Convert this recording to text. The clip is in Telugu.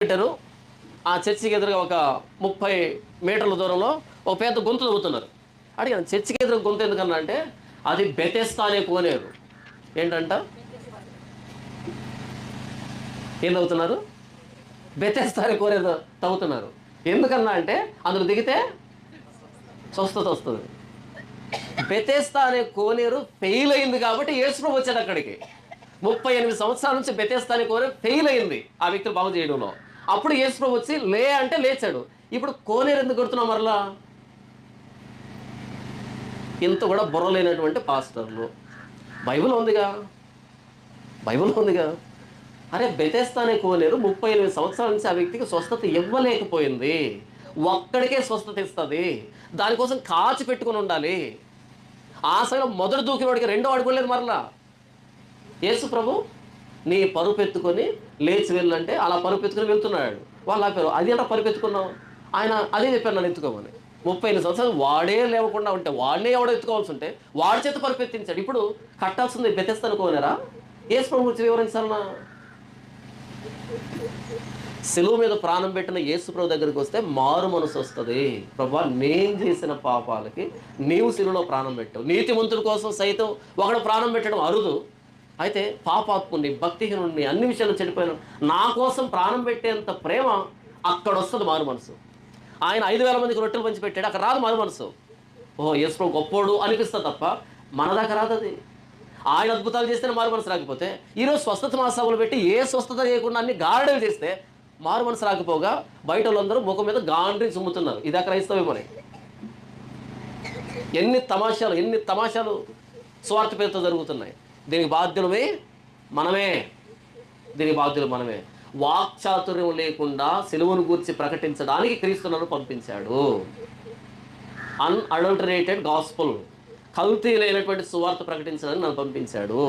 పెట్టారు. ఆ చర్చికి ఎదురుగా ఒక 30 మీటర్ల దూరంలో ఒక పెద్ద గొంతు తవ్వుతున్నారు. అడిగాను, చర్చికి ఎదురుగా గొంతు ఎందుకన్నా అంటే, అది బెతెస్దా అనే కోనేరు. ఏంటంట? ఏం తవ్వుతున్నారు? బెతెస్దా అనే కోనేరు తవ్వుతున్నారు. ఎందుకన్నా అంటే, అందులో దిగితే స్వస్థత వస్తుంది. బెతెస్దా అనే కోనేరు ఫెయిల్ అయింది కాబట్టి యేసుప్రభు వచ్చాడు అక్కడికి. 38 సంవత్సరాల నుంచి బెతెస్దా అనే కోనేరు ఫెయిల్ అయింది ఆ వ్యక్తిని బాగు చేయడంలో. అప్పుడు యేసుప్రభు వచ్చి లే అంటే లేచాడు. ఇప్పుడు కోనేరు ఎందుకు కడుతున్నాం మరలా? ఇంత కూడా బుర్ర లేనటువంటి పాస్టర్లు. బైబిల్ ఉందిగా, బైబిల్ ఉందిగా. అరే, బెతెస్దా అనే కోనేరు 38 సంవత్సరాల నుంచి ఆ వ్యక్తికి స్వస్థత ఇవ్వలేకపోయింది. ఒక్కడికే స్వస్థత ఇస్తుంది. దానికోసం కాచి పెట్టుకుని ఉండాలి. ఆ సమయంలో మొదటి దూకినవాడికి రెండో వాడికి లేదు మరలా. యేసు ప్రభు నీ పరుపెత్తుకొని లేచి వెళ్ళంటే అలా పరుపెత్తుకొని వెళ్తున్నాడు. వాళ్ళు ఆపారు. అది ఎలా పరుపెత్తుకున్నావు? ఆయన అదే చెప్పారు నన్ను ఎత్తుకోమని. 38 సంవత్సరాలు వాడే లేవకుండా ఉంటే, వాడినే ఎవడో ఎత్తుకోవాల్సి ఉంటే వాడి చేత పరుపెత్తించాడు. ఇప్పుడు కట్టాల్సింది బెతెస్దా అనుకోనేరా? యేసు ప్రభు గురించి వివరించాలన్నా? సిలువ మీద ప్రాణం పెట్టిన యేసు ప్రభు దగ్గరికి వస్తే మారు మనసు వస్తుంది. ప్రభా, నేను చేసిన పాపాలకి నీవు సిలువలో ప్రాణం పెట్టావు. నీతిమంతుడి కోసం సైతం ఒకడు ప్రాణం పెట్టడం అరుదు. అయితే పాపాత్ముని, భక్తిహీనుడిని, అన్ని విషయాలు చెడిపోయిన నా కోసం ప్రాణం పెట్టేంత ప్రేమ అక్కడ వస్తుంది మారు మనసు. ఆయన 5,000 మందికి రొట్టెలు పంచి పెట్టాడు, అక్కడ రాదు మారు మనసు. ఓహో, యేసు ప్రభు గొప్పోడు అనిపిస్తుంది తప్ప మన దాకా రాదు అది. ఆయన అద్భుతాలు చేస్తేనే మారు మనసు రాకపోతే, ఈరోజు స్వస్థత మహాసభలు పెట్టి ఏ స్వస్థత చేయకుండా అన్ని గారడలు చేస్తే మారు మనసు రాకపోగా బయట వాళ్ళందరూ ముఖం మీద గాండ్రి చుమ్ముతున్నారు. ఇదా క్రైస్తవేమని. ఎన్ని తమాషాలు స్వార్థ పేరుతో జరుగుతున్నాయి. దీనికి బాధ్యులమే మనమే. వాక్చాతుర్యం లేకుండా సిలువను గూర్చి ప్రకటించడానికి క్రీస్తులను పంపించాడు. అన్అడల్టరేటెడ్ గాస్పుల్, కల్తీ లేనటువంటి సువార్త ప్రకటించడానికి నన్ను పంపించాడు.